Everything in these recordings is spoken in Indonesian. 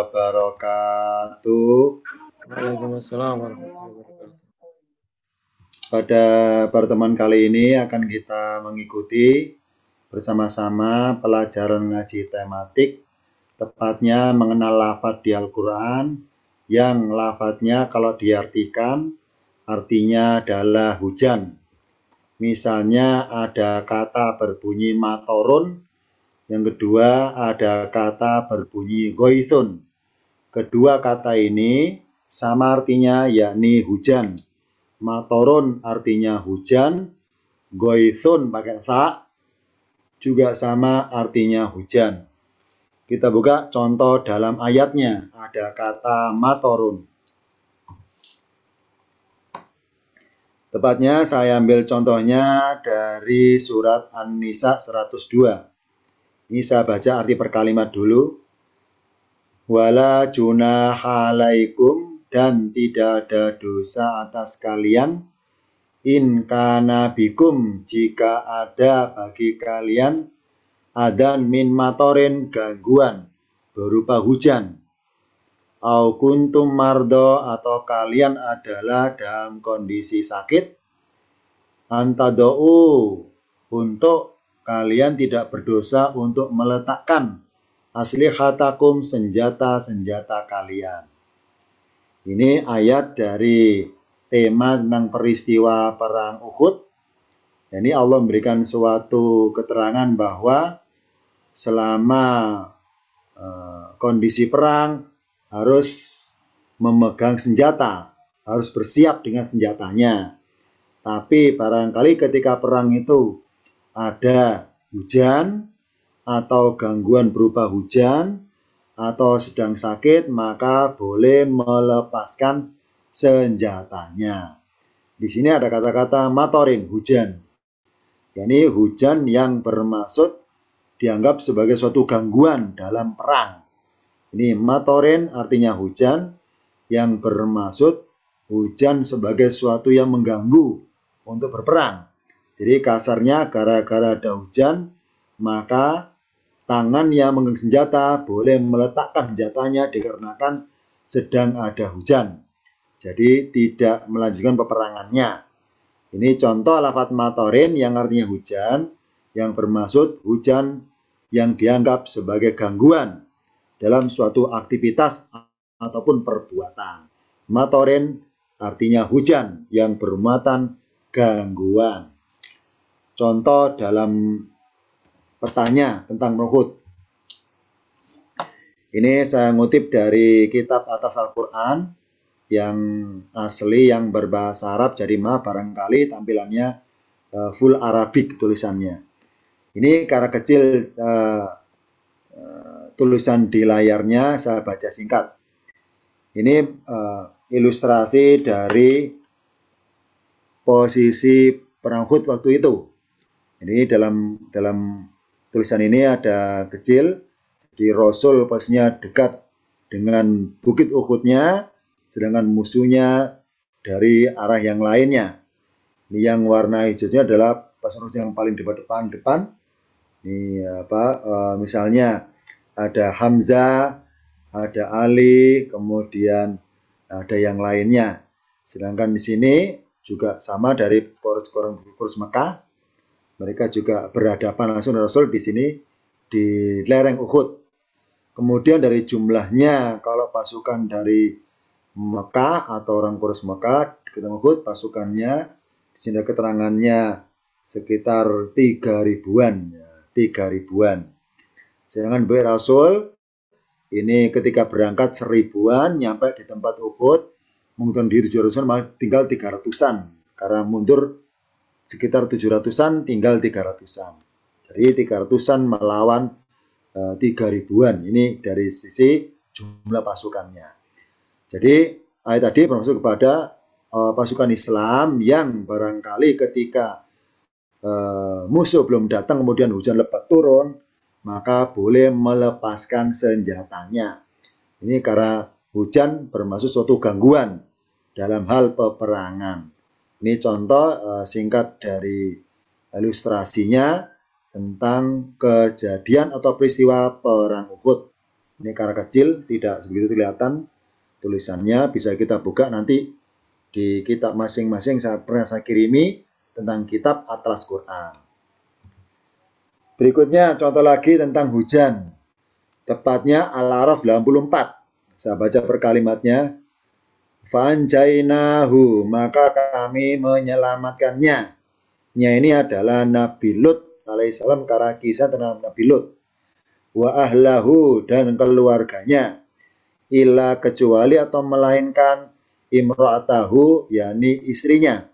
wabarakatuh. Waalaikumsalam warahmatullahi wabarakatuh. Pada pertemuan kali ini akan kita mengikuti bersama-sama pelajaran ngaji tematik, tepatnya mengenal lafadz di Al-Quran, yang lafadznya kalau diartikan artinya adalah hujan. Misalnya ada kata berbunyi matorun, yang kedua ada kata berbunyi goithun. Kedua kata ini sama artinya, yakni hujan. Matorun artinya hujan, goithun pakai tha juga sama artinya hujan. Kita buka contoh dalam ayatnya, ada kata matorun. Tepatnya saya ambil contohnya dari surat An-Nisa 102. Ini saya baca arti per kalimat dulu. Wala junaha alaikum, dan tidak ada dosa atas kalian, in kana bikum, jika ada bagi kalian, adan min matorin, gangguan berupa hujan, au kuntum mardo, atau kalian adalah dalam kondisi sakit, antadou, untuk kalian tidak berdosa untuk meletakkan aslihatakum, senjata-senjata kalian. Ini ayat dari tema tentang peristiwa perang Uhud. Ini Allah memberikan suatu keterangan bahwa selama kondisi perang harus memegang senjata, harus bersiap dengan senjatanya. Tapi barangkali ketika perang itu ada hujan atau gangguan berupa hujan atau sedang sakit, maka boleh melepaskan senjatanya. Di sini ada kata-kata matorin, hujan. Yani hujan yang bermaksud dianggap sebagai suatu gangguan dalam perang. Ini matorin artinya hujan, yang bermaksud hujan sebagai suatu yang mengganggu untuk berperang. Jadi kasarnya gara-gara ada hujan, maka tangan yang memegang senjata boleh meletakkan senjatanya dikarenakan sedang ada hujan. Jadi tidak melanjutkan peperangannya. Ini contoh lafadz matorin yang artinya hujan, yang bermaksud hujan yang dianggap sebagai gangguan dalam suatu aktivitas ataupun perbuatan. Matorin artinya hujan yang bermuatan gangguan. Contoh dalam petanya tentang Uhud. Ini saya ngutip dari kitab Atas Al-Quran yang asli, yang berbahasa Arab, jadi maaf barangkali tampilannya full Arabik tulisannya. Ini karena kecil tulisan di layarnya, saya baca singkat. Ini ilustrasi dari posisi perang Uhud waktu itu. Ini dalam tulisan ini ada kecil, di Rasul posisinya dekat dengan bukit Uhudnya, sedangkan musuhnya dari arah yang lainnya. Ini yang warna hijaunya adalah pasukan yang paling depan. Ini misalnya ada Hamzah, ada Ali, kemudian ada yang lainnya. Sedangkan di sini juga sama dari Quraisy Mekah. Mereka juga berhadapan langsung dengan Rasul di sini di lereng Uhud. Kemudian dari jumlahnya, kalau pasukan dari Mekah atau orang Quraisy Mekah ketemu Uhud, pasukannya di sini keterangannya sekitar 3.000-an. 3.000-an. Sedangkan Rasul ini ketika berangkat 1.000-an, nyampe di tempat Uhud, mengundurkan diri 700-an, tinggal 300-an. Karena mundur sekitar 700-an, tinggal 300-an. Jadi 300-an melawan 3.000-an. Ini dari sisi jumlah pasukannya. Jadi ayat tadi bermaksud kepada pasukan Islam yang barangkali ketika musuh belum datang, kemudian hujan lebat turun, maka boleh melepaskan senjatanya. Ini karena hujan bermaksud suatu gangguan dalam hal peperangan. Ini contoh singkat dari ilustrasinya tentang kejadian atau peristiwa perang Uhud. Ini karena kecil, tidak begitu kelihatan tulisannya. Bisa kita buka nanti di kitab masing-masing. Pernah saya kirimi tentang kitab Atlas Quran. Berikutnya contoh lagi tentang hujan. Tepatnya Al-A'raf 84. Saya baca per kalimatnya. Fanjainahu, maka kami menyelamatkannya. Nya ini adalah Nabi Lut alaihissalam, karena kisah tentang Nabi Lut. Wa ahlahu, dan keluarganya. Illa, kecuali atau melainkan imra'atahu, yakni istrinya.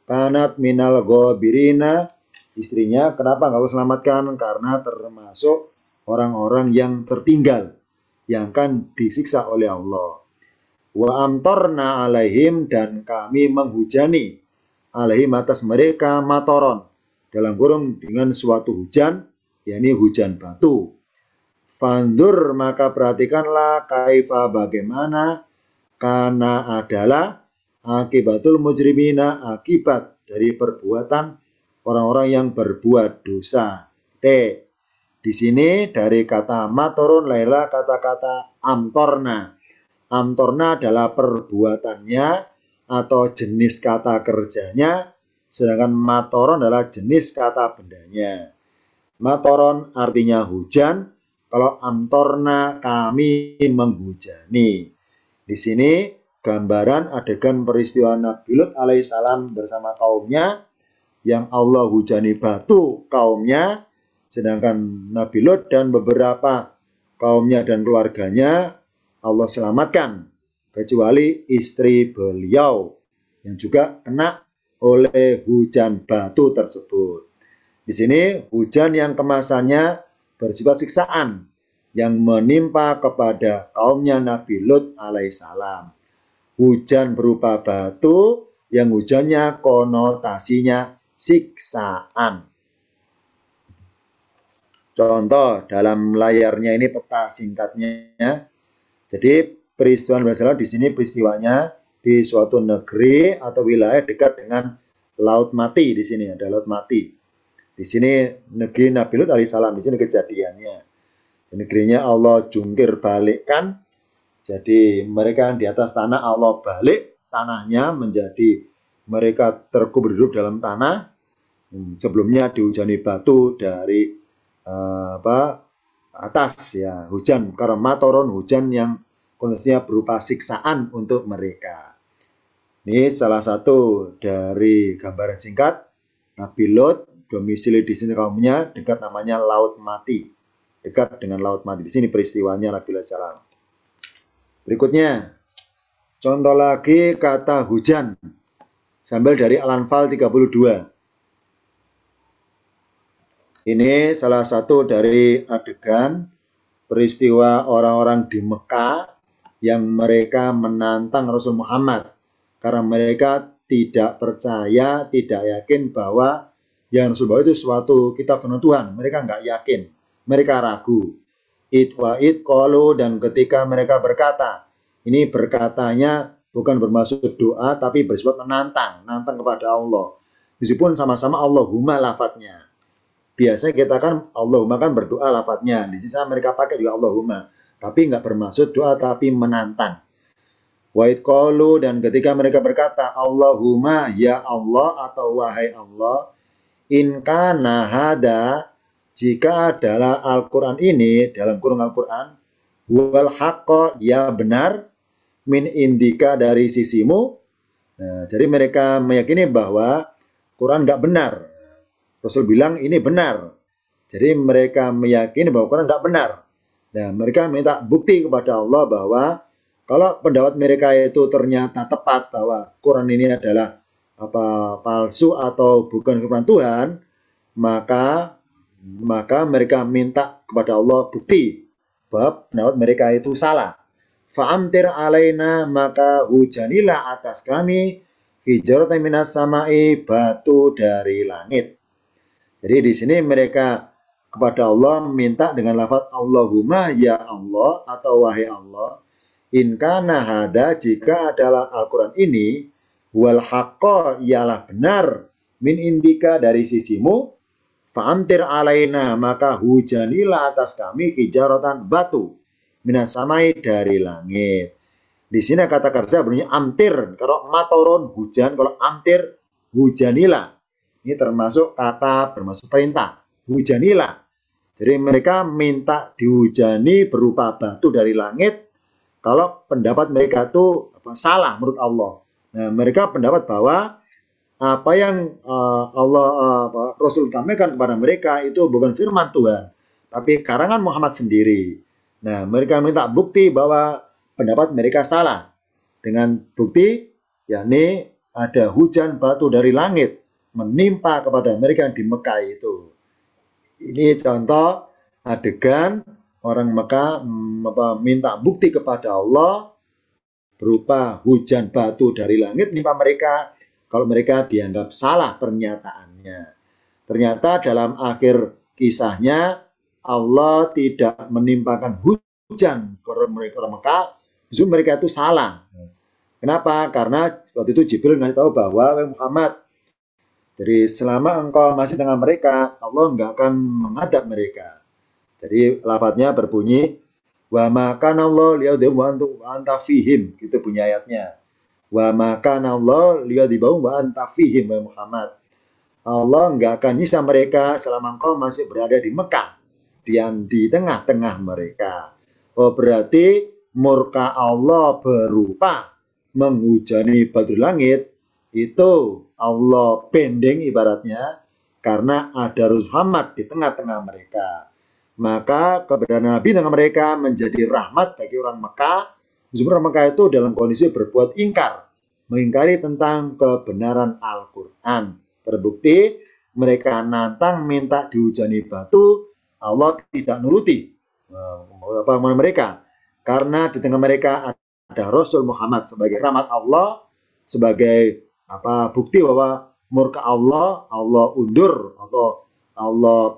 Kanat minal ghabirina, istrinya. Kenapa nggak selamatkan? Karena termasuk orang-orang yang tertinggal, yang akan disiksa oleh Allah. Wa amtorna alaihim, dan kami menghujani alaihim atas mereka matoron, dalam kurung dengan suatu hujan, yakni hujan batu. Fandur, maka perhatikanlah, kaifa, bagaimana, karena adalah akibatul mujrimina, akibat dari perbuatan orang-orang yang berbuat dosa. Di sini dari kata matorun lahirlah kata-kata amtorna. Amtorna adalah perbuatannya atau jenis kata kerjanya, sedangkan matoron adalah jenis kata bendanya. Matoron artinya hujan, kalau amtorna kami menghujani. Di sini gambaran adegan peristiwa Nabi Lut alaihissalam bersama kaumnya, yang Allah hujani batu kaumnya, sedangkan Nabi Lut dan beberapa kaumnya dan keluarganya Allah selamatkan, kecuali istri beliau yang juga kena oleh hujan batu tersebut. Di sini hujan yang kemasannya bersifat siksaan yang menimpa kepada kaumnya Nabi Lut alaihissalam. Hujan berupa batu yang hujannya konotasinya siksaan. Contoh dalam layarnya ini peta singkatnya. Jadi peristiwa berasal di sini peristiwanya di suatu negeri atau wilayah dekat dengan Laut Mati. Di sini ada Laut Mati. Di sini negeri Nabi Lut alaihissalam. Di sini kejadiannya. Negerinya Allah jungkir balikkan. Jadi mereka di atas tanah, Allah balik tanahnya menjadi mereka terkubur hidup dalam tanah. Sebelumnya dihujani batu dari atas, ya, hujan karena matoron, hujan yang kondisinya berupa siksaan untuk mereka. Ini salah satu dari gambaran singkat Nabi Lut, domisili di sini kaumnya dekat namanya Laut Mati, dekat dengan Laut Mati. Di sini peristiwanya Nabi Lut salam. Berikutnya contoh lagi kata hujan, sambil dari Al-Anfal 32. Ini salah satu dari adegan peristiwa orang-orang di Mekah yang mereka menantang Rasul Muhammad karena mereka tidak percaya, tidak yakin bahwa yang Rasul bawa itu suatu kitab firman Tuhan. Mereka nggak yakin, mereka ragu. Qalu, dan ketika mereka berkata, ini berkatanya bukan bermaksud doa tapi bersifat menantang kepada Allah. Meskipun sama-sama Allahumma lafadznya. Biasanya kita kan Allahumma kan berdoa lafadznya. Di sini mereka pakai juga Allahumma. Tapi nggak bermaksud doa tapi menantang. Wa'id qalu, dan ketika mereka berkata Allahumma, ya Allah atau wahai Allah, in kana hada, jika adalah Al-Quran ini, dalam kurung Al-Quran, wal haqqo, ya benar, min indika, dari sisimu. Nah, jadi mereka meyakini bahwa Quran nggak benar. Rasul bilang ini benar. Jadi mereka meyakini bahwa Quran tidak benar. Nah, mereka minta bukti kepada Allah bahwa kalau pendapat mereka itu ternyata tepat bahwa Quran ini adalah palsu atau bukan firman Tuhan, maka mereka minta kepada Allah bukti bahwa pendapat mereka itu salah. Fa'amtir alaina, maka hujanilah atas kami hijaratan minas samai, batu dari langit. Jadi di sini mereka kepada Allah minta dengan lafaz Allahumma, ya Allah atau wahai Allah, in kana hada, jika adalah Al-Quran ini, wal haqqo, ialah benar, min indika, dari sisimu, fa'amtir alaina, maka hujanilah atas kami hijaratan, batu, minas samai dari langit. Di sini kata kerja bunyinya amtir. Kalau matoron hujan, kalau amtir hujanilah. Ini termasuk kata bermaksud perintah. Hujanilah. Jadi mereka minta dihujani berupa batu dari langit. Kalau pendapat mereka itu salah menurut Allah. Nah, mereka pendapat bahwa apa yang Rasul sampaikan kepada mereka itu bukan firman Tuhan, tapi karangan Muhammad sendiri. Nah, mereka minta bukti bahwa pendapat mereka salah. Dengan bukti, yakni ada hujan batu dari langit menimpa kepada mereka di Mekah itu. Ini contoh adegan orang Mekah minta bukti kepada Allah berupa hujan batu dari langit menimpa mereka kalau mereka dianggap salah pernyataannya. Ternyata dalam akhir kisahnya Allah tidak menimpakan hujan kepada mereka Mekah, justru mereka itu salah. Kenapa? Karena waktu itu Jibril ngasih tahu bahwa Muhammad, jadi selama engkau masih tengah mereka, Allah enggak akan mengadab mereka. Jadi lafadznya berbunyi, wa makan Allah liyadhim wa anta fihim, gitu bunyi ayatnya. Wa makan Allah liyadhim wa anta fihim, wa Muhammad. Allah enggak akan nyisa mereka selama engkau masih berada di Mekah, di tengah-tengah mereka. Oh, berarti murka Allah berupa menghujani batu langit, itu Allah pending ibaratnya karena ada Rasul Muhammad di tengah-tengah mereka. Maka keberadaan Nabi dengan mereka menjadi rahmat bagi orang Mekah. Meskipun orang Mekah itu dalam kondisi berbuat ingkar, mengingkari tentang kebenaran Al-Quran. Terbukti mereka nantang minta dihujani batu, Allah tidak nuruti mereka. Karena di tengah mereka ada Rasul Muhammad sebagai rahmat Allah, sebagai bukti bahwa murka Allah undur atau Allah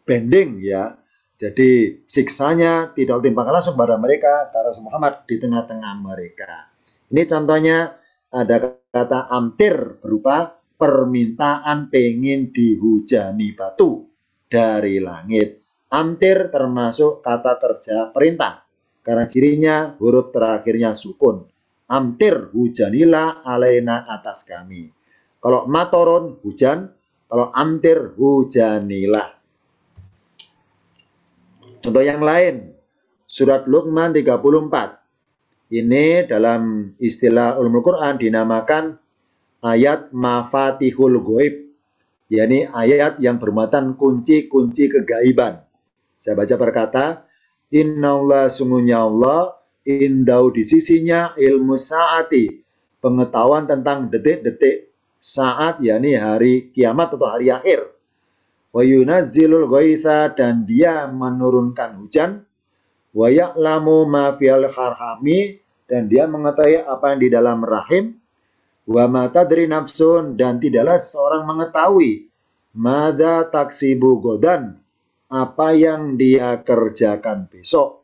bending ya. Jadi siksanya tidak ditimpakan langsung pada mereka karena Muhammad di tengah-tengah mereka. Ini contohnya ada kata amtir berupa permintaan pengen dihujani batu dari langit. Amtir termasuk kata kerja perintah karena cirinya huruf terakhirnya sukun. Amtir hujanilah alaina atas kami. Kalau matoron hujan, kalau amtir hujanilah. Contoh yang lain, surat Luqman 34. Ini dalam istilah ulumul Quran dinamakan ayat mafatihul ghaib, yakni ayat yang bermuatan kunci-kunci kegaiban. Saya baca berkata, Innallaha sungguhnya Allah, indau di sisinya ilmu saati, pengetahuan tentang detik-detik saat, yakni hari kiamat atau hari akhir. Wa yunazzilul ghaitha, dan dia menurunkan hujan. Wa ya'lamu ma fil harhami, dan dia mengetahui apa yang di dalam rahim. Wa ma tadri nafsun, dan tidaklah seorang mengetahui madza taksibu godan, apa yang dia kerjakan besok.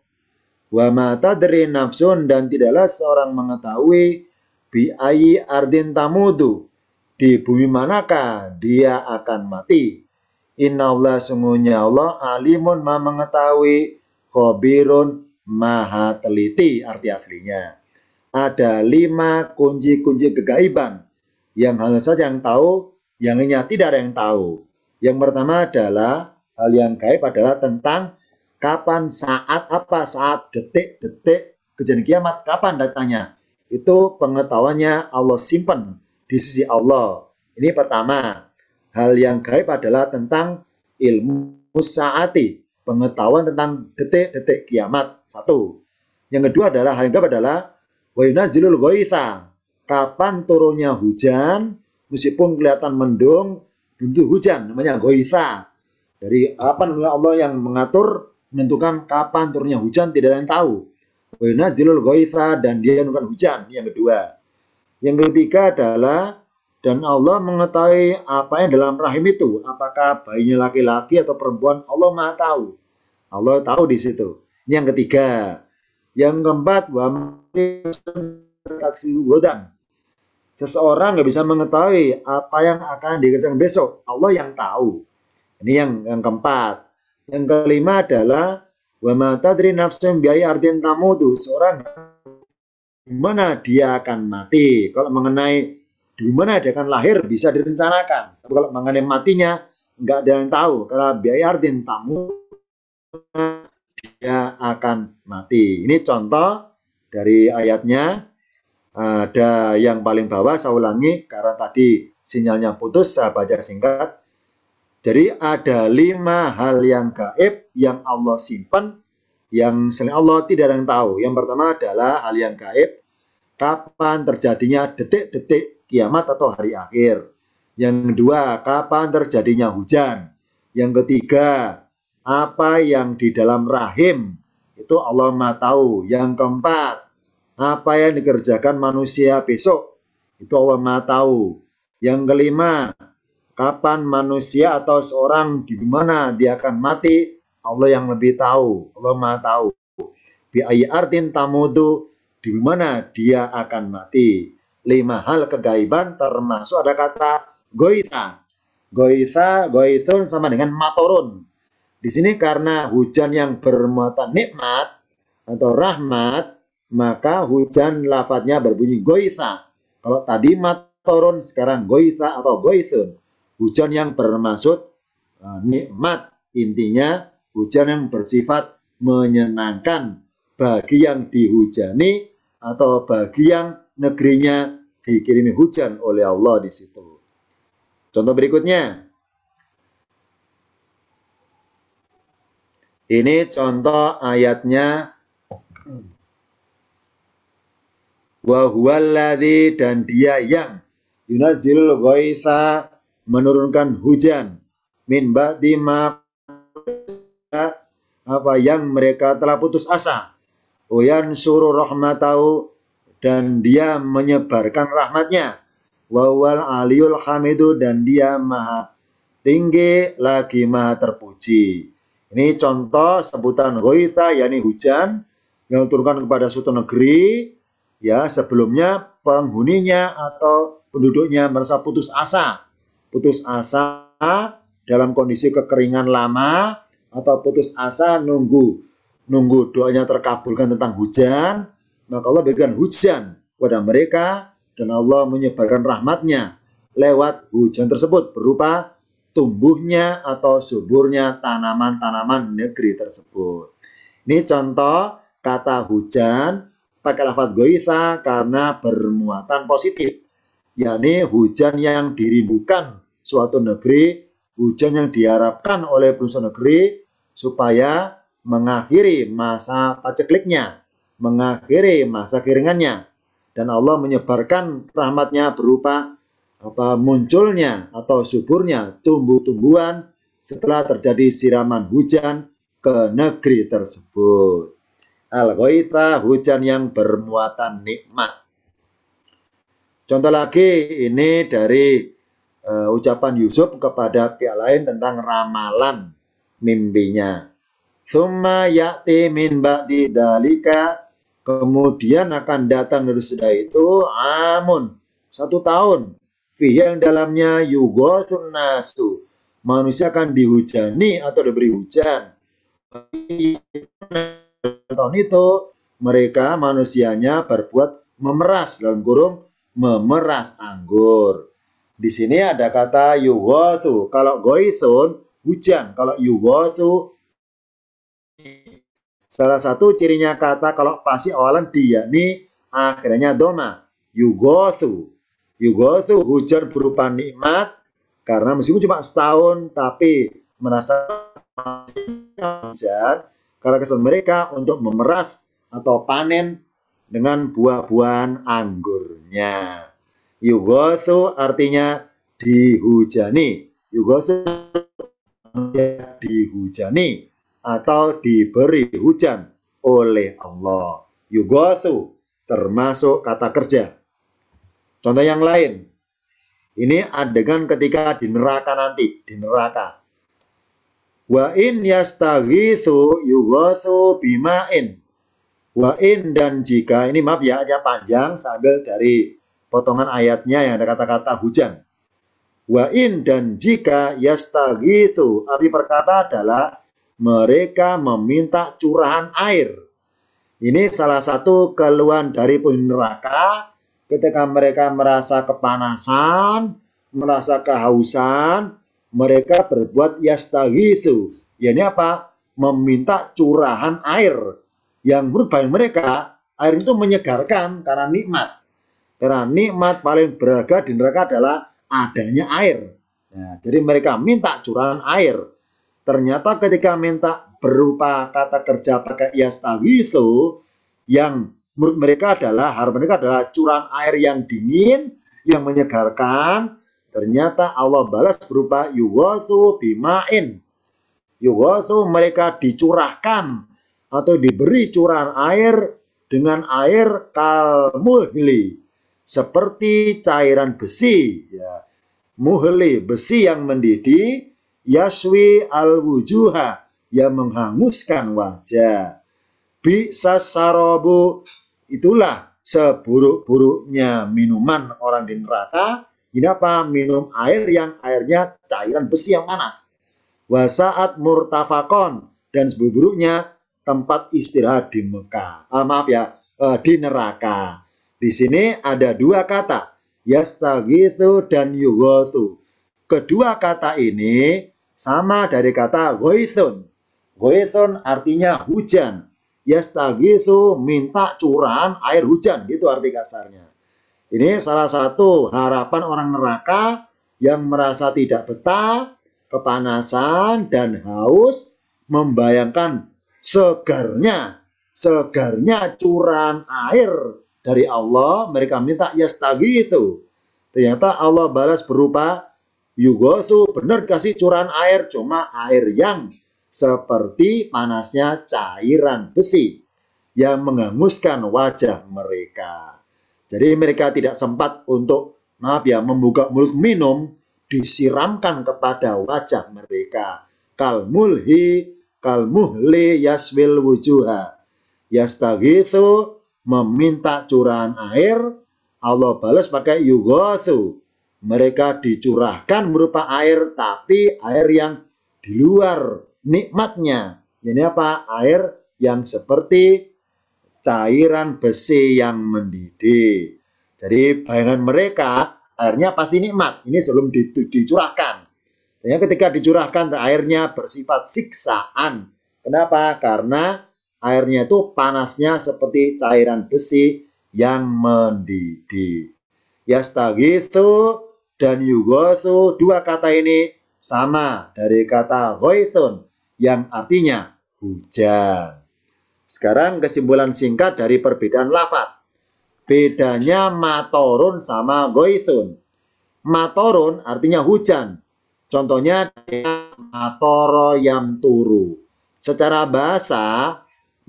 Wa ma tadri nafsun, dan tidaklah seorang mengetahui bi ayyi ardin tamudu, di bumi manakah dia akan mati. Innallaha sungguhnya Allah alimun maha mengetahui, khabirun maha teliti arti aslinya. Ada 5 kunci-kunci kegaiban yang hanya saja yang tahu, yang lainnya tidak ada yang tahu. Yang pertama adalah hal yang gaib adalah tentang kapan, saat apa, saat, detik-detik kejadian kiamat, kapan datangnya. Itu pengetahuannya Allah simpan di sisi Allah. Ini pertama. Hal yang gaib adalah tentang ilmu saati, pengetahuan tentang detik-detik kiamat. 1. Yang kedua adalah hal yang gaib adalah wa yunazzilul ghaitha, kapan turunnya hujan, meskipun kelihatan mendung, bentuk hujan namanya ghaitha. Dari apa namanya Allah yang mengatur, menentukan kapan turunnya hujan, tidak ada yang tahu. Wa yunazzilul ghaitha, dan dia menurunkan hujan. Yang kedua. Yang ketiga adalah dan Allah mengetahui apa yang dalam rahim itu, apakah bayinya laki-laki atau perempuan, Allah Maha tahu. Allah tahu di situ. Ini yang ketiga. Yang keempat, seseorang nggak bisa mengetahui apa yang akan dikerjakan besok, Allah yang tahu. Ini yang keempat. Yang kelima adalah Wa ma tadri nafsun bi ayyi ardin tamutu. Seorang di mana dia akan mati. Kalau mengenai di mana dia akan lahir bisa direncanakan. Tapi kalau mengenai matinya nggak ada yang tahu. Karena bi ayyi ardin tamutu dia akan mati. Ini contoh dari ayatnya. Ada yang paling bawah saya ulangi karena tadi sinyalnya putus, saya baca singkat. Jadi ada 5 hal yang gaib yang Allah simpan, yang selain Allah tidak ada yang tahu. Yang pertama adalah hal yang gaib, kapan terjadinya detik-detik kiamat atau hari akhir. Yang kedua, kapan terjadinya hujan. Yang ketiga, apa yang di dalam rahim, itu Allah Maha tahu. Yang keempat, apa yang dikerjakan manusia besok, itu Allah Maha tahu. Yang kelima, kapan manusia atau seorang di mana dia akan mati, Allah yang lebih tahu. Allah Maha tahu. Bi ayyi ardin tamutu, di mana dia akan mati. 5 hal kegaiban termasuk ada kata goitha. Goithun sama dengan matorun. Di sini karena hujan yang bermuatan nikmat atau rahmat, maka hujan lafadznya berbunyi goitha. Kalau tadi matorun, sekarang goitha atau goithun. Hujan yang bermaksud nikmat. Intinya hujan yang bersifat menyenangkan bagi yang dihujani atau bagi yang negerinya dikirimi hujan oleh Allah di situ. Contoh berikutnya. Ini contoh ayatnya. Wa huwallazi, dan dia yang yunazzilul ghaitha, menurunkan hujan, min ba'di ma, apa yang mereka telah putus asa, uyan suruh rahmatahu, dan dia menyebarkan rahmatnya, wa huwal aliyul hamidu, dan dia maha tinggi lagi maha terpuji. Ini contoh sebutan ghaitha, yakni hujan yang diturunkan kepada suatu negeri. Ya, sebelumnya penghuninya atau penduduknya merasa putus asa dalam kondisi kekeringan lama, atau putus asa nunggu doanya terkabulkan tentang hujan, maka Allah berikan hujan kepada mereka dan Allah menyebarkan rahmatnya lewat hujan tersebut berupa tumbuhnya atau suburnya tanaman-tanaman negeri tersebut. Ini contoh kata hujan pakai lafaz goitha karena bermuatan positif, yakni hujan yang dirindukan suatu negeri, hujan yang diharapkan oleh suatu negeri supaya mengakhiri masa pacekliknya, mengakhiri masa keringannya, dan Allah menyebarkan rahmatnya berupa munculnya atau suburnya tumbuh-tumbuhan setelah terjadi siraman hujan ke negeri tersebut. Al-ghaitha, hujan yang bermuatan nikmat. Contoh lagi ini dari ucapan Yusuf kepada pihak lain tentang ramalan mimpinya. Tsumma ya'ti min ba'di dzalika, kemudian akan datang dari sudah itu amun, 1 tahun, fi yang dalamnya yughathun nasu, manusia akan dihujani atau diberi hujan. Tahun itu mereka manusianya berbuat memeras, dalam kurung memeras anggur. Di sini ada kata yughathu. Kalau goithun hujan, kalau yughathu salah satu cirinya kata kalau pasti awalan dia nih akhirnya doma. Yughathu. Yughathu hujan berupa nikmat, karena meskipun cuma setahun tapi merasa hujan karena kesalahan mereka untuk memeras atau panen dengan buah-buahan anggurnya. Yughathu artinya dihujani. Yughathu dihujani atau diberi hujan oleh Allah. Yughathu termasuk kata kerja. Contoh yang lain. Ini adegan ketika di neraka nanti, di neraka. Wa in yastaghitsu yughatsu bima'in. Wa in, dan jika, ini maaf ya, aja panjang, sambil dari potongan ayatnya yang ada kata-kata hujan. Wa in, dan jika, yastaghitsu, arti perkata adalah mereka meminta curahan air. Ini salah satu keluhan dari penghuni neraka ketika mereka merasa kepanasan, merasa kehausan, mereka berbuat yastaghitsu. Yani apa? Meminta curahan air. Yang menurut bagi mereka, air itu menyegarkan karena nikmat. Karena nikmat paling berharga di neraka adalah adanya air. Nah, jadi mereka minta curahan air. Ternyata ketika minta berupa kata kerja pakai yastaghitsu, yang menurut mereka adalah harapan mereka adalah curahan air yang dingin, yang menyegarkan. Ternyata Allah balas berupa yughatsu bima'in. Yughatsu, mereka dicurahkan atau diberi curahan air dengan air kalmuhli, seperti cairan besi, ya. Muhli, besi yang mendidih, yaswi al-wujuha, yang menghanguskan wajah. Bisa sarobu, itulah seburuk-buruknya minuman orang di neraka. Ini apa? Minum air yang airnya cairan besi yang panas. Wasaat murtafakon, dan seburuk-buruknya tempat istirahat di Mekah. Di neraka. Di sini ada dua kata, yastaghitsu dan yughatsu. Kedua kata ini sama dari kata ghaithun. Ghaithun artinya hujan. Yastaghitsu minta curahan air hujan, gitu arti kasarnya. Ini salah satu harapan orang neraka yang merasa tidak betah, kepanasan dan haus, membayangkan segarnya curahan air dari Allah, mereka minta yastaghitsu. Ternyata Allah balas berupa yughatsu, benar kasih curahan air, cuma air yang seperti panasnya cairan besi yang menghanguskan wajah mereka. Jadi mereka tidak sempat untuk membuka mulut minum, disiramkan kepada wajah mereka. Kalmuhli yaswil wujuha. Yastaghitsu, meminta curahan air, Allah balas pakai yughatsu. Mereka dicurahkan berupa air, tapi air yang di luar nikmatnya. Ini apa? Air yang seperti cairan besi yang mendidih. Jadi bayangan mereka airnya pasti nikmat. Ini sebelum dicurahkan. Dan ketika dicurahkan airnya bersifat siksaan. Kenapa? Karena airnya itu panasnya seperti cairan besi yang mendidih. Yastaghitsu dan yughatsu, dua kata ini sama dari kata ghaithun yang artinya hujan. Sekarang kesimpulan singkat dari perbedaan lafaz. Bedanya matorun sama ghaithun. Matorun artinya hujan. Contohnya matoro yamturu. Secara bahasa,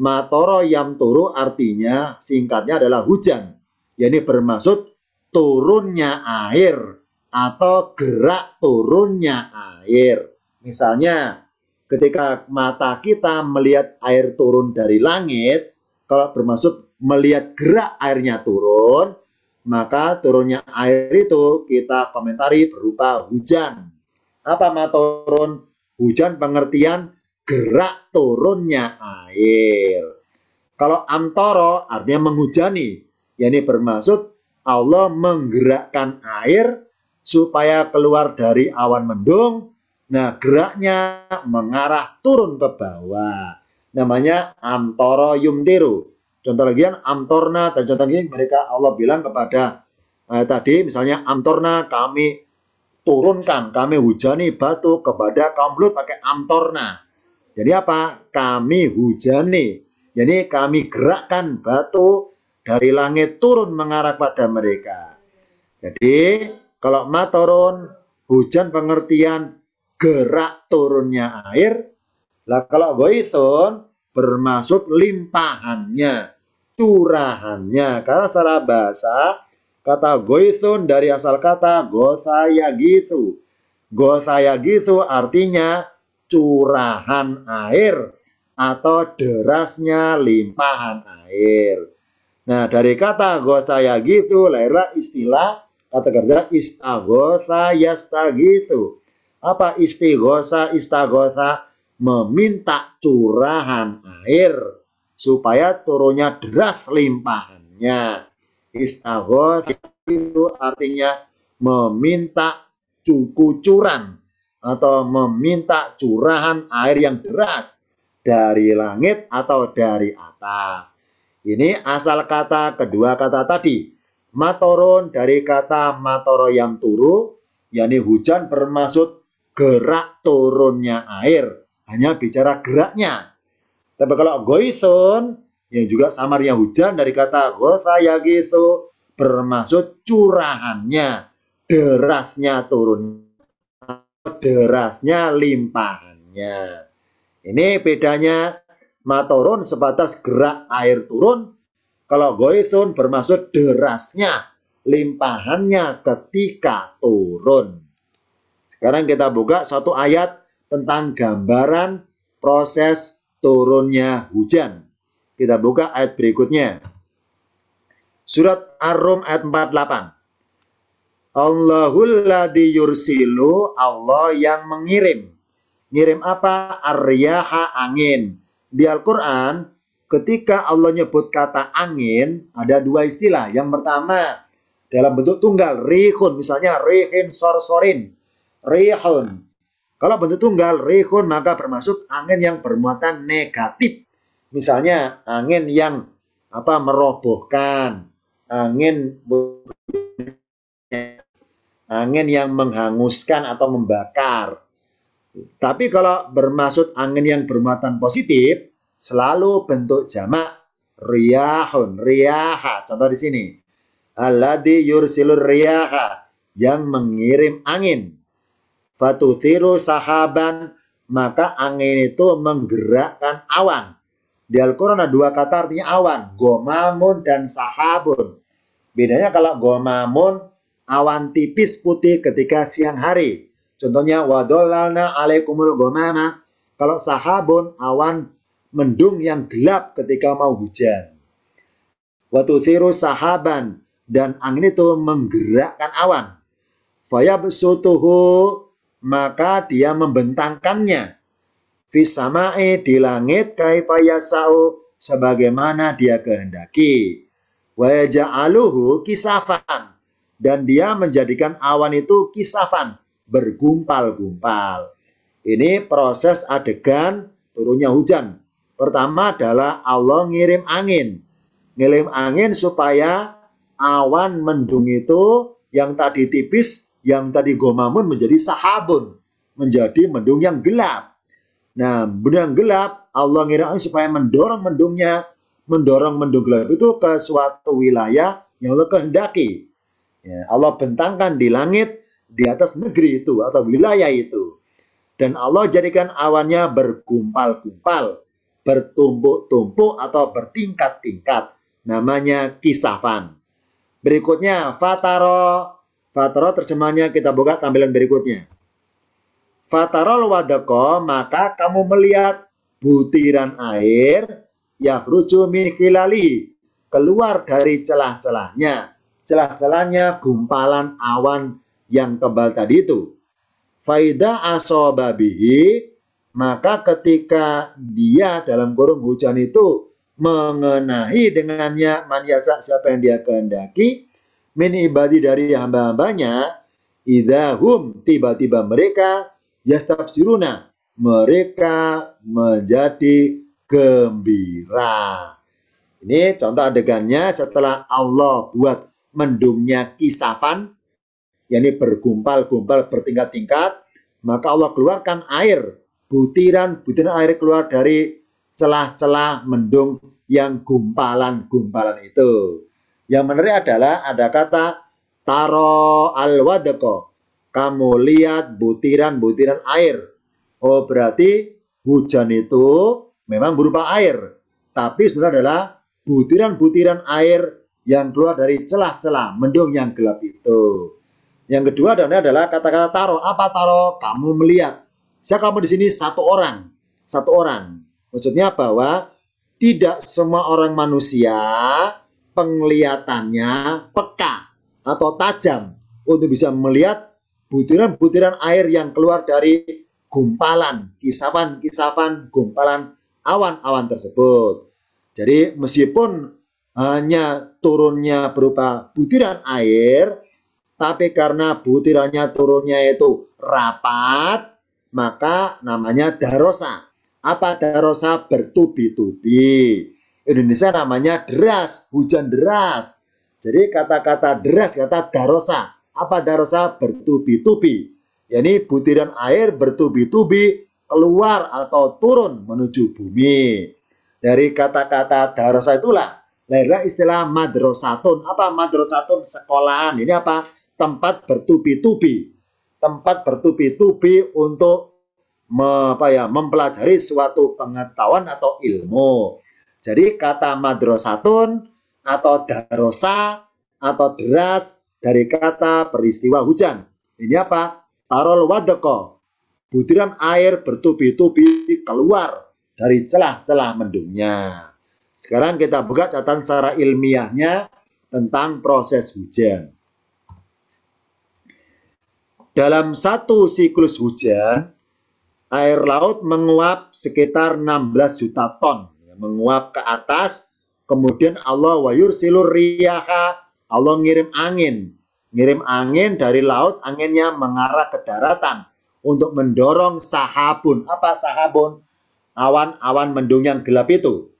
matoro yamturu artinya singkatnya adalah hujan. Yani bermaksud turunnya air atau gerak turunnya air. Misalnya ketika mata kita melihat air turun dari langit, kalau bermaksud melihat gerak airnya turun, maka turunnya air itu kita komentari berupa hujan. Apa maturun? Hujan pengertian gerak turunnya air. Kalau amtoro artinya menghujani, yakni bermaksud Allah menggerakkan air supaya keluar dari awan mendung. Nah, geraknya mengarah turun ke bawah. Namanya amtoro yumtiru. Contoh lagi amtorna, dan contoh lagi mereka Allah bilang kepada tadi misalnya amtorna, kami turunkan, kami hujani batu kepada kaum Lut pakai amtorna. Jadi apa? Kami hujani. Jadi kami gerakkan batu dari langit turun mengarah pada mereka. Jadi kalau matorun, hujan pengertian gerak turunnya air. Lah kalau ghaithun bermaksud limpahannya, curahannya. Karena secara bahasa kata ghaithun dari asal kata gothayaghitsu. Gothayaghitsu artinya curahan air atau derasnya limpahan air. Nah, dari kata gothayaghitsu lahirlah istilah kata kerja istaghotha yastaghitsu. Apa istighosa, istaghosa? meminta curahan air supaya turunnya deras limpahannya. Istaghoth itu artinya meminta kucuran atau meminta curahan air yang deras dari langit atau dari atas. Ini asal kata kedua kata tadi. Matorun dari kata matoro yang turu, yakni hujan bermaksud gerak turunnya air. Hanya bicara geraknya. Tapi kalau goithun, yang juga samarnya hujan dari kata gotha yagitu, bermaksud curahannya, derasnya turun, derasnya limpahannya. Ini bedanya. Matorun sebatas gerak air turun. Kalau goithun bermaksud derasnya, limpahannya ketika turun. Sekarang kita buka satu ayat tentang gambaran proses turunnya hujan. Kita buka ayat berikutnya. Surat Ar-Rum ayat 48. Allahul ladzi yursilu, Allah yang mengirim. Ngirim apa? Ar-riyaha, angin. Di Al-Quran, ketika Allah nyebut kata angin, ada dua istilah. Yang pertama, dalam bentuk tunggal, rihun. Misalnya, rihin sorsorin. Rihun. Kalau bentuk tunggal, rihun, maka bermaksud angin yang bermuatan negatif. Misalnya, angin yang merobohkan. Angin yang menghanguskan atau membakar. Tapi kalau bermaksud angin yang bermuatan positif, selalu bentuk jamak riyahun, riyaha. Contoh di sini. Alladzi yursilur riyaha, yang mengirim angin. Fatuthiru sahaban, maka angin itu menggerakkan awan. Di Al-Quran ada dua kata artinya awan, gomamun dan sahabun. Bedanya kalau gomamun, awan tipis putih ketika siang hari. Contohnya wadolalna alaikumul gomama. Kalau sahabun, awan mendung yang gelap ketika mau hujan. Watuthiru sahaban, dan angin itu menggerakkan awan. Fayabsutuhu, maka dia membentangkannya. Fisama'i, di langit, kaifayasa'u, sebagaimana dia kehendaki. Wayaja'aluhu kisafan, dan dia menjadikan awan itu kisafan, bergumpal-gumpal. Ini proses adegan turunnya hujan. Pertama adalah Allah ngirim angin. Ngirim angin supaya awan mendung itu yang tadi tipis, yang tadi gomamun menjadi sahabun, menjadi mendung yang gelap. Nah, mendung yang gelap, Allah ngirim angin supaya mendorong mendungnya, mendorong mendung gelap itu ke suatu wilayah yang Allah kehendaki. Ya, Allah bentangkan di langit, di atas negeri itu atau wilayah itu. Dan Allah jadikan awannya bergumpal-gumpal, bertumpuk-tumpuk atau bertingkat-tingkat. Namanya kisafan. Berikutnya fataro. Fataro terjemahnya kita buka tampilan berikutnya. Fatarol wadako, maka kamu melihat butiran air yakhruju min khilali, keluar dari celah-celahnya. Celah-celahnya gumpalan awan yang tebal tadi itu. Faida asobabihi, maka ketika dia dalam kurung hujan itu mengenai dengannya man yasa, siapa yang dia kehendaki, min ibadi, dari hamba-hambanya, idahum, tiba-tiba mereka yastabsiruna, mereka menjadi gembira. Ini contoh adegannya setelah Allah buat mendungnya kisafan, yakni bergumpal-gumpal bertingkat-tingkat, maka Allah keluarkan air, butiran-butiran air keluar dari celah-celah mendung yang gumpalan-gumpalan itu. Yang menarik adalah ada kata taro al-wadako, kamu lihat butiran-butiran air. Oh, berarti hujan itu memang berupa air, tapi sebenarnya adalah butiran-butiran air yang keluar dari celah-celah mendung yang gelap itu. Yang kedua adalah kata-kata taro. Apa taro? Kamu melihat. Saya kamu di sini satu orang. Satu orang. Maksudnya bahwa tidak semua orang manusia penglihatannya peka atau tajam untuk bisa melihat butiran-butiran air yang keluar dari gumpalan, kisafan gumpalan awan-awan tersebut. Jadi meskipun hanya turunnya berupa butiran air, tapi karena butirannya turunnya itu rapat, maka namanya darosa. Apa darosa? Bertubi-tubi. Indonesia namanya deras, hujan deras. Jadi kata-kata deras, kata darosa. Apa darosa? Bertubi-tubi. Yani butiran air bertubi-tubi keluar atau turun menuju bumi. Dari kata-kata darosa itulah lahirlah istilah madrasatun. Apa madrasatun? Sekolahan. Ini apa? Tempat bertubi-tubi. Tempat bertubi-tubi untuk mempelajari suatu pengetahuan atau ilmu. Jadi kata madrasatun atau darosa atau deras dari kata peristiwa hujan. Ini apa? Tarol wadeko. Butiran air bertubi-tubi keluar dari celah-celah mendungnya. Sekarang kita buka catatan secara ilmiahnya tentang proses hujan. Dalam satu siklus hujan, air laut menguap sekitar 16 juta ton. Menguap ke atas, kemudian Allah wa yursilur riyaha, Allah ngirim angin. Ngirim angin dari laut, anginnya mengarah ke daratan untuk mendorong sahabun. Apa sahabun? Awan-awan mendung yang gelap itu.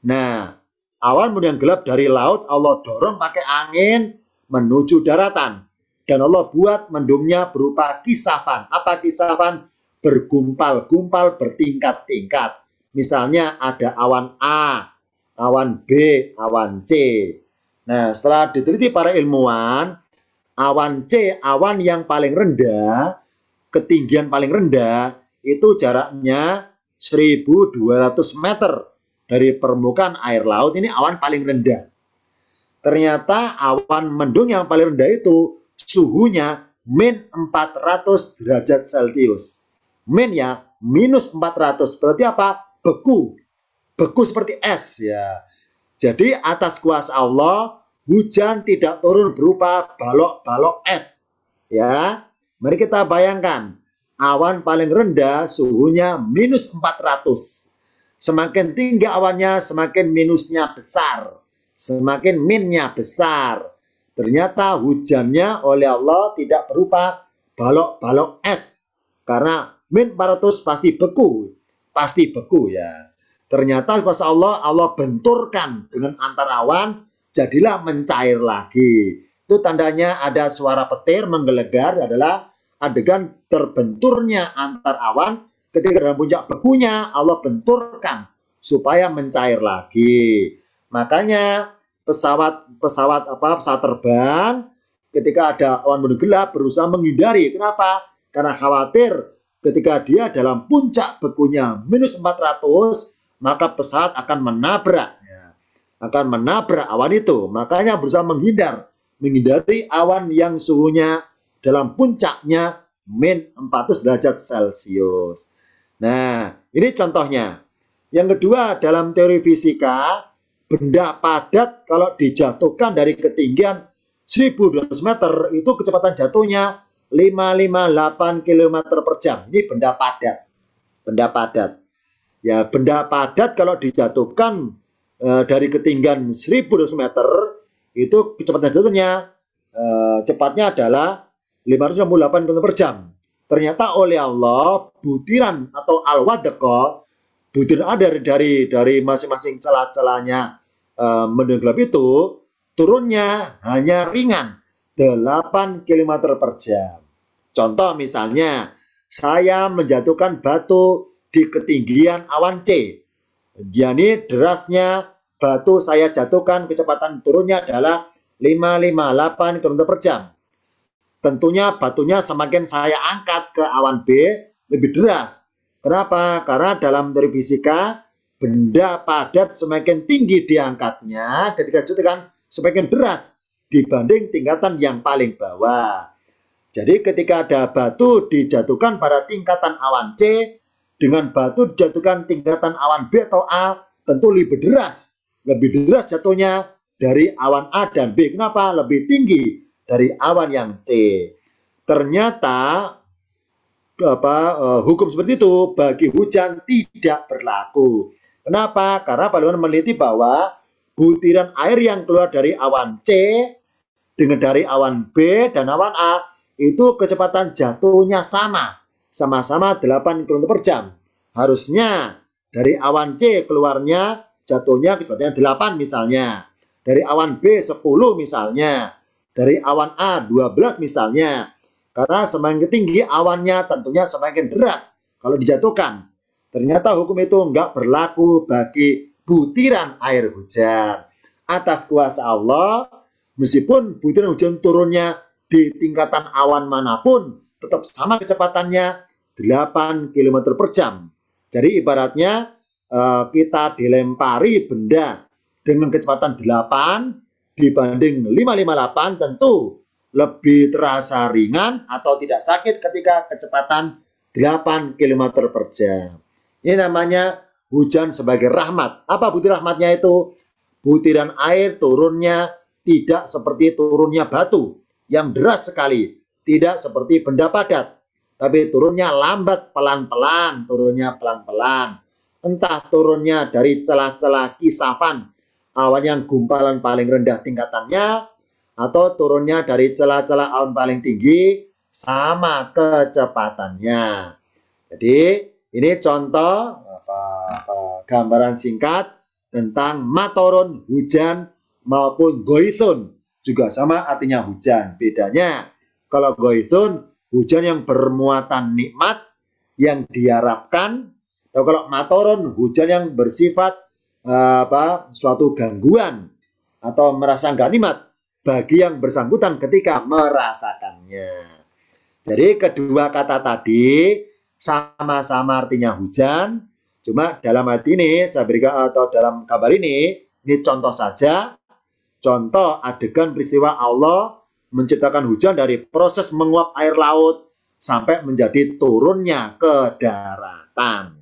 Nah, awan mendung yang gelap dari laut Allah dorong pakai angin menuju daratan. Dan Allah buat mendungnya berupa kisafan. Apa kisafan? Bergumpal-gumpal, bertingkat-tingkat. Misalnya ada awan A, awan B, awan C. Nah, setelah diteliti para ilmuwan, awan C, awan yang paling rendah, ketinggian paling rendah, itu jaraknya 1.200 meter dari permukaan air laut. Ini awan paling rendah. Ternyata awan mendung yang paling rendah itu suhunya min 400 derajat Celcius. Min ya, minus 400. Berarti apa? Beku. Beku seperti es ya. Jadi atas kuasa Allah, hujan tidak turun berupa balok-balok es. Ya. Mari kita bayangkan, awan paling rendah suhunya minus 400. Semakin tinggi awannya, semakin minusnya besar. Semakin minnya besar. Ternyata hujannya oleh Allah tidak berupa balok-balok es. Karena min 400 pasti beku. Pasti beku ya. Ternyata kuasa Allah, Allah benturkan dengan antar awan, jadilah mencair lagi. Itu tandanya ada suara petir menggelegar adalah adegan terbenturnya antar awan. Ketika dalam puncak bekunya Allah benturkan supaya mencair lagi. Makanya pesawat terbang ketika ada awan mendung gelap berusaha menghindari. Kenapa? Karena khawatir ketika dia dalam puncak bekunya minus 400, maka pesawat akan menabrak. Akan menabrak awan itu. Makanya berusaha menghindari awan yang suhunya dalam puncaknya min 400 derajat Celcius. Nah, ini contohnya. Yang kedua, dalam teori fisika, benda padat kalau dijatuhkan dari ketinggian 1.200 meter, itu kecepatan jatuhnya 558 km per jam. Ini benda padat. Benda padat. Ya, benda padat kalau dijatuhkan dari ketinggian 1.200 meter, itu kecepatan jatuhnya cepatnya adalah 568 km per jam. Ternyata oleh Allah, butiran atau al-wadqa, butiran dari masing-masing celah-celahnya mendung gelap itu, turunnya hanya ringan, 8 km per jam. Contoh misalnya, saya menjatuhkan batu di ketinggian awan C. Jadi derasnya batu saya jatuhkan, kecepatan turunnya adalah 558 km per jam. Tentunya batunya semakin saya angkat ke awan B, lebih deras. Kenapa? Karena dalam teori fisika, benda padat semakin tinggi diangkatnya ketika dijatuhkan semakin deras dibanding tingkatan yang paling bawah. Jadi ketika ada batu dijatuhkan pada tingkatan awan C, dengan batu dijatuhkan tingkatan awan B atau A, tentu lebih deras. Lebih deras jatuhnya dari awan A dan B. Kenapa? Lebih tinggi dari awan yang C. Ternyata hukum seperti itu bagi hujan tidak berlaku. Kenapa? Karena Pak Luhur meneliti bahwa butiran air yang keluar dari awan C dengan dari awan B dan awan A itu kecepatan jatuhnya sama-sama 8 km per jam. Harusnya dari awan C keluarnya jatuhnya kecepatannya 8 misalnya, dari awan B 10 misalnya, dari awan A 12 misalnya. Karena semakin tinggi awannya tentunya semakin deras kalau dijatuhkan. Ternyata hukum itu enggak berlaku bagi butiran air hujan. Atas kuasa Allah, meskipun butiran hujan turunnya di tingkatan awan manapun, tetap sama kecepatannya 8 km per jam. Jadi ibaratnya kita dilempari benda dengan kecepatan 8 dibanding 558 tentu lebih terasa ringan atau tidak sakit ketika kecepatan 8 km per jam. Ini namanya hujan sebagai rahmat. Apa bukti rahmatnya itu? Butiran air turunnya tidak seperti turunnya batu yang deras sekali. Tidak seperti benda padat. Tapi turunnya lambat, pelan-pelan. Turunnya pelan-pelan. Entah turunnya dari celah-celah kisafan, awan yang gumpalan paling rendah tingkatannya, atau turunnya dari celah-celah awan paling tinggi, sama kecepatannya. Jadi ini contoh gambaran singkat tentang matorun, hujan, maupun goithun. Juga sama artinya hujan. Bedanya kalau goithun, hujan yang bermuatan nikmat, yang diharapkan. Atau kalau matorun, hujan yang bersifat suatu gangguan atau merasa nggak nikmat bagi yang bersangkutan ketika merasakannya. Jadi kedua kata tadi sama-sama artinya hujan, cuma dalam hati ini saya berikan atau dalam kabar ini contoh saja, contoh adegan peristiwa Allah menciptakan hujan dari proses menguap air laut sampai menjadi turunnya ke daratan.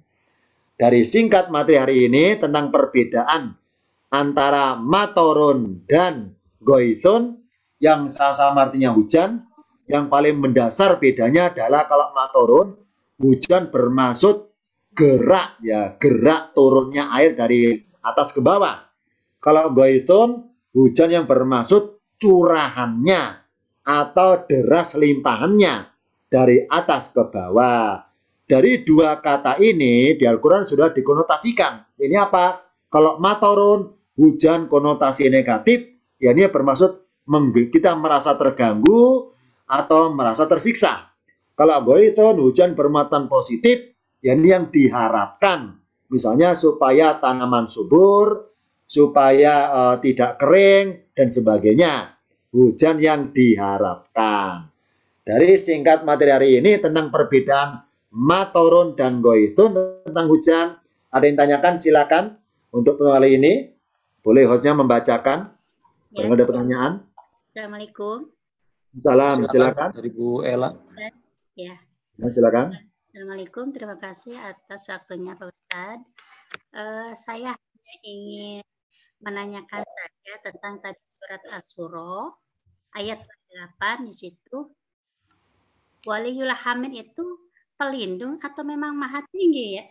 Dari singkat materi hari ini tentang perbedaan antara matorun dan goithun yang sama-sama artinya hujan. Yang paling mendasar bedanya adalah kalau matorun, hujan bermaksud gerak, ya, gerak turunnya air dari atas ke bawah. Kalau goithun, hujan yang bermaksud curahannya atau deras limpahannya dari atas ke bawah. Dari dua kata ini di Al-Quran sudah dikonotasikan. Ini apa? Kalau matorun, hujan konotasi negatif, ya ini bermaksud kita merasa terganggu atau merasa tersiksa. Kalau goithun, hujan bermuatan positif, ya ini yang diharapkan. Misalnya supaya tanaman subur, supaya tidak kering, dan sebagainya. Hujan yang diharapkan. Dari singkat materi hari ini tentang perbedaan matorun dan goithun tentang hujan. Ada yang tanyakan? Silakan untuk kali ini. Boleh hostnya membacakan. Ya. Ada pertanyaan? Assalamualaikum. Salam, silakan. Dari Bu Ella. Ya. Nah, silakan. Assalamualaikum, terima kasih atas waktunya Pak Ustadz. Saya ingin menanyakan saja tentang tadi surat Asy-Syura ayat 8 di situ. Waliyul Hamid itu pelindung atau memang maha tinggi ya,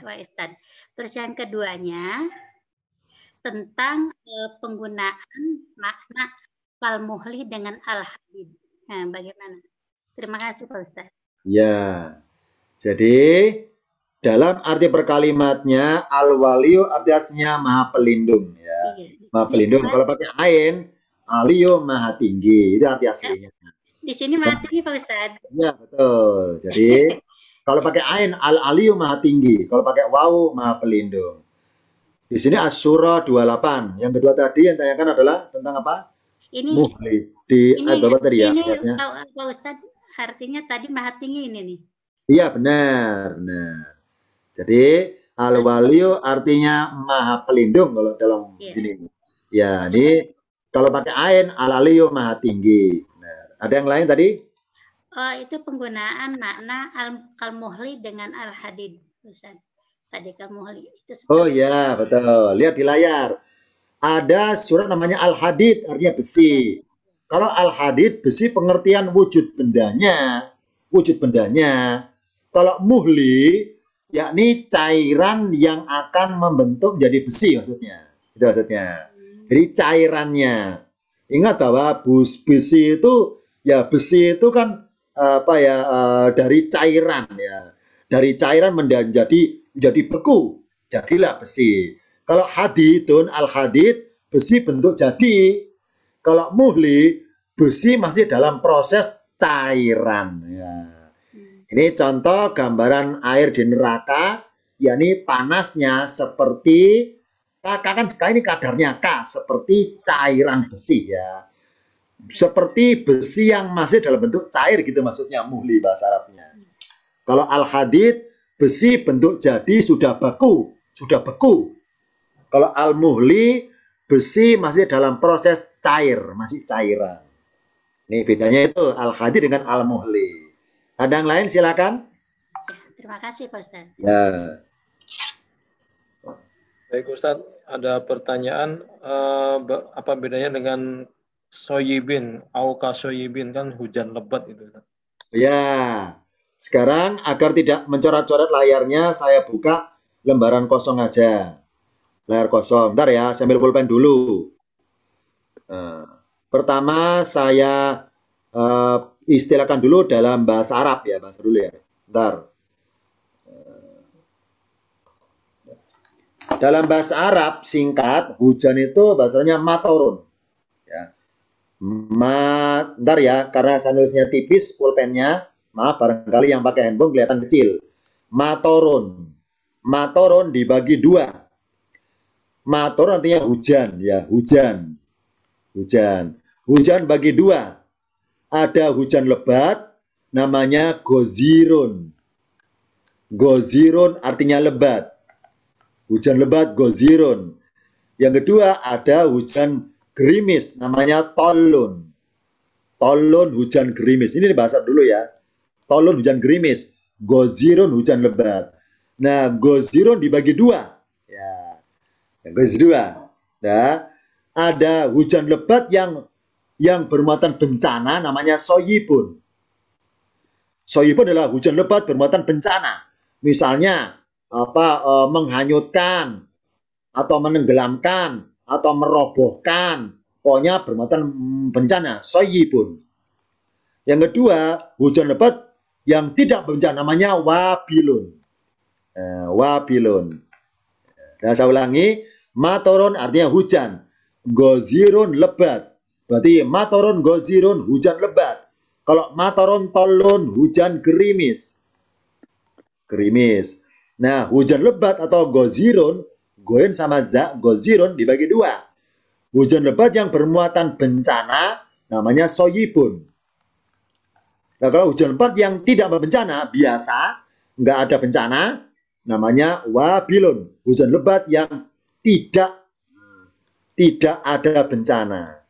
Pak Ustadz. Terus yang keduanya tentang penggunaan makna kalmuhli dengan al-hadid. Nah, bagaimana? Terima kasih Pak Ustadz. Ya, jadi dalam arti perkalimatnya al-waliyu artinya maha pelindung ya. Iya. Maha pelindung. Kalau pakai ain, aliyu maha tinggi. Itu arti aslinya. Di sini maha tinggi Pak Ustadz. Ya, betul. Jadi kalau pakai ain al-aliyu maha tinggi. Kalau pakai wawu maha pelindung. Di sini Asy-Syura 28. Yang kedua tadi yang tanyakan adalah tentang apa? Ini muhli. Di ayat berapa tadi ya? Ini Pak Ustadz artinya tadi maha tinggi ini nih. Iya, benar. Nah, jadi al-waliyu artinya maha pelindung kalau dalam sini. Ya, ini kalau pakai ain al-aliyu maha tinggi. Nah, ada yang lain tadi? Itu penggunaan makna al-muhli dengan al-hadid, Ustaz. Tadi kalmuhli itu. Oh ya, betul. Lihat di layar. Ada surat namanya al-hadid, artinya besi. Kalau al-hadid besi pengertian wujud bendanya. Wujud bendanya. Kalau muhli, yakni cairan yang akan membentuk jadi besi maksudnya. Itu maksudnya. Jadi cairannya. Ingat bahwa besi itu kan dari cairan ya. Dari cairan menjadi beku. Jadilah besi. Kalau hadidun al-hadid, besi bentuk jadi. Kalau muhli, besi masih dalam proses cairan ya. Ini contoh gambaran air di neraka, yakni panasnya seperti K kan ini kadarnya K, seperti cairan besi ya. Seperti besi yang masih dalam bentuk cair gitu maksudnya muhli bahasa Arabnya. Kalau al-hadid, besi bentuk jadi sudah beku. Kalau al-muhli, besi masih dalam proses cair, masih cairan. Ini bedanya itu al-hadid dengan al-muhli. Ada yang lain silakan. Terima kasih Pak Ustaz. Ya. Baik Ustaz, ada pertanyaan apa bedanya dengan soyibin, auka soyibin kan hujan lebat itu Ustaz. Ya. Sekarang agar tidak mencoret-coret layarnya, saya buka lembaran kosong aja. Layar kosong. Bentar ya, sambil pulpen dulu. Pertama saya istilahkan dulu dalam bahasa Arab ya, bahasa dulu ya. Bentar. Dalam bahasa Arab singkat, hujan itu bahasanya matorun. Ya. Bentar ya, karena saya nulisnya tipis pulpennya, maaf barangkali yang pakai handphone kelihatan kecil. Matorun. Matorun dibagi dua. Matorun artinya hujan ya, hujan. Hujan bagi dua. Ada hujan lebat, namanya gozirun. Gozirun artinya lebat. Hujan lebat gozirun. Yang kedua ada hujan gerimis, namanya tolun. Tolun hujan gerimis. Ini bahasa dulu ya. Tolun hujan gerimis. Gozirun hujan lebat. Nah, gozirun dibagi dua. Ya, bagi dua. Nah, ada hujan lebat yang bermuatan bencana namanya soyibun. Soyibun adalah hujan lebat bermuatan bencana. Misalnya menghanyutkan atau menenggelamkan atau merobohkan, pokoknya bermuatan bencana, soyibun. Yang kedua, hujan lebat yang tidak bencana namanya wabilun. Wabilun. Nah, saya ulangi, matoron artinya hujan, gozirun lebat. Berarti matoron gozirun hujan lebat. Kalau matoron tolun hujan gerimis. Gerimis. Nah, hujan lebat atau gozirun, goin sama gozirun dibagi dua. Hujan lebat yang bermuatan bencana namanya soyibun. Nah, kalau hujan lebat yang tidak bencana, biasa, nggak ada bencana, namanya wabilun. Hujan lebat yang tidak ada bencana.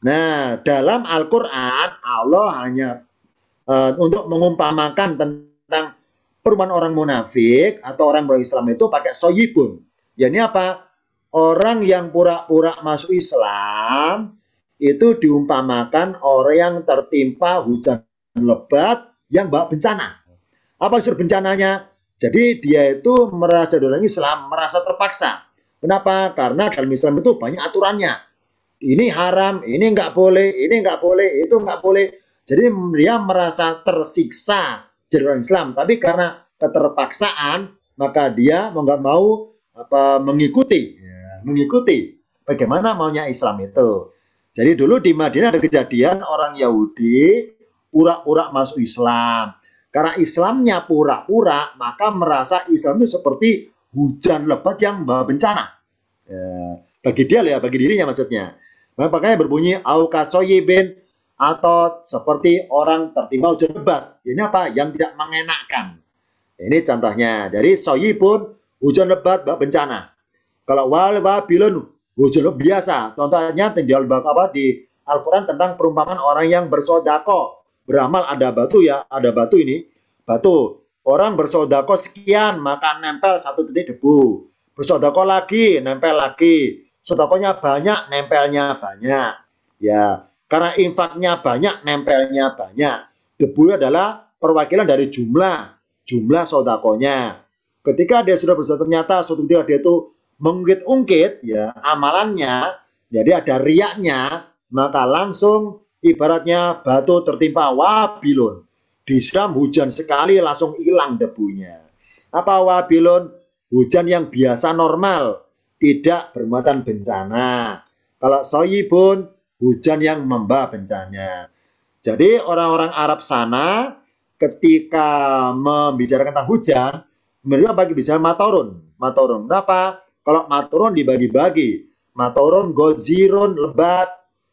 Nah, dalam Al-Quran, Allah hanya untuk mengumpamakan tentang perumpamaan orang munafik atau orang berislam itu pakai soyibun. Ya, ini apa? Orang yang pura-pura masuk Islam itu diumpamakan orang yang tertimpa hujan lebat yang bawa bencana. Apa unsur bencananya? Jadi dia itu merasa orang Islam, merasa terpaksa. Kenapa? Karena dalam Islam itu banyak aturannya. Ini haram, ini nggak boleh, ini nggak boleh, itu nggak boleh. Jadi dia merasa tersiksa jadi orang Islam. Tapi karena keterpaksaan, maka dia mau nggak mau mengikuti bagaimana maunya Islam itu. Jadi dulu di Madinah ada kejadian orang Yahudi pura-pura masuk Islam. Karena Islamnya pura-pura, maka merasa Islam itu seperti hujan lebat yang bawa bencana. Ya, bagi dia ya, bagi dirinya maksudnya. Makanya berbunyi aukasoyibin atau seperti orang tertimpa hujan lebat. Ini apa? Yang tidak mengenakkan. Ini contohnya. Jadi soyibun hujan lebat bawa bencana. Kalau wabilun hujan lebat biasa. Contohnya tinggal di Al-Quran tentang perumpamaan orang yang bersodako. Beramal ada batu ya, ada batu ini. Batu. Orang bersodako sekian, maka nempel satu titik debu. Bersodako lagi, nempel lagi. Sodakonya banyak, nempelnya banyak. Ya, karena infaknya banyak, nempelnya banyak. Debu adalah perwakilan dari jumlah sodakonya. Ketika dia sudah berusaha, ternyata suatu ketika dia itu mengungkit-ungkit ya amalannya, jadi ada riaknya, maka langsung ibaratnya batu tertimpa wabilun, disiram hujan sekali langsung hilang debunya. Apa wabilun? Hujan yang biasa normal, tidak bermuatan bencana. Kalau soyibun, hujan yang membawa bencana. Jadi orang-orang Arab sana ketika membicarakan tentang hujan, mereka bagi bicara matorun. Matorun. Kenapa? Kalau matorun dibagi-bagi. Matorun, gozirun, lebat.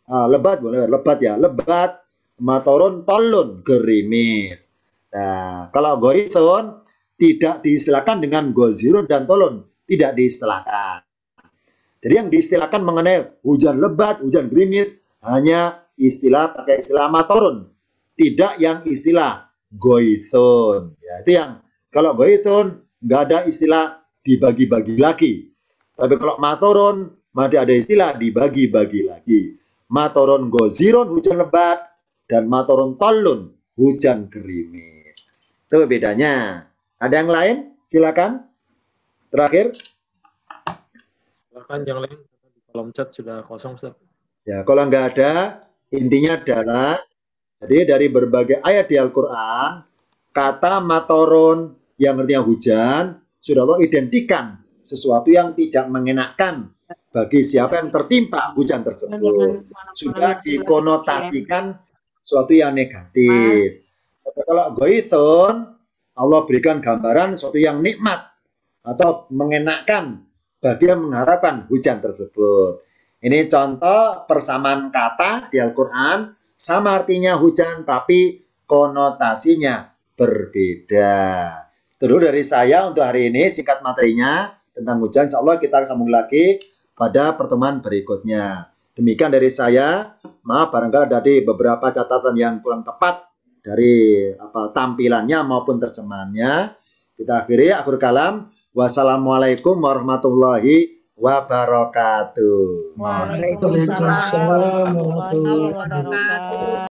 Lebat boleh, lebat ya. Lebat. Matorun, tolun, gerimis. Nah, kalau goithun tidak diistilahkan dengan gozirun dan tolun. Tidak diistilahkan. Jadi yang diistilahkan mengenai hujan lebat, hujan gerimis, hanya pakai istilah matorun, tidak yang istilah goithun. Ya, itu yang kalau goithun nggak ada istilah dibagi-bagi lagi. Tapi kalau matorun masih ada istilah dibagi-bagi lagi. Matorun gozirun hujan lebat dan matorun tolun hujan gerimis. Itu bedanya. Ada yang lain? Silakan. Terakhir. Silakan yang lain. Di kolom chat sudah kosong, Ustaz. Ya, kalau nggak ada, intinya adalah, jadi dari berbagai ayat di Al-Quran, kata matorun yang artinya hujan, sudah Allah identikan sesuatu yang tidak mengenakan bagi siapa yang tertimpa hujan tersebut. Sudah dikonotasikan sesuatu yang negatif. Tapi kalau goithun, Allah berikan gambaran sesuatu yang nikmat atau mengenakan bagi yang mengharapkan hujan tersebut. Ini contoh persamaan kata di Al-Quran, sama artinya hujan, tapi konotasinya berbeda. Itu dulu dari saya untuk hari ini, singkat materinya tentang hujan. Insya Allah kita sambung lagi pada pertemuan berikutnya. Demikian dari saya, maaf barangkali ada beberapa catatan yang kurang tepat dari tampilannya maupun terjemahannya. Kita akhiri, akhir kalam. Wassalamualaikum warahmatullahi wabarakatuh. Waalaikumsalam warahmatullahi wabarakatuh.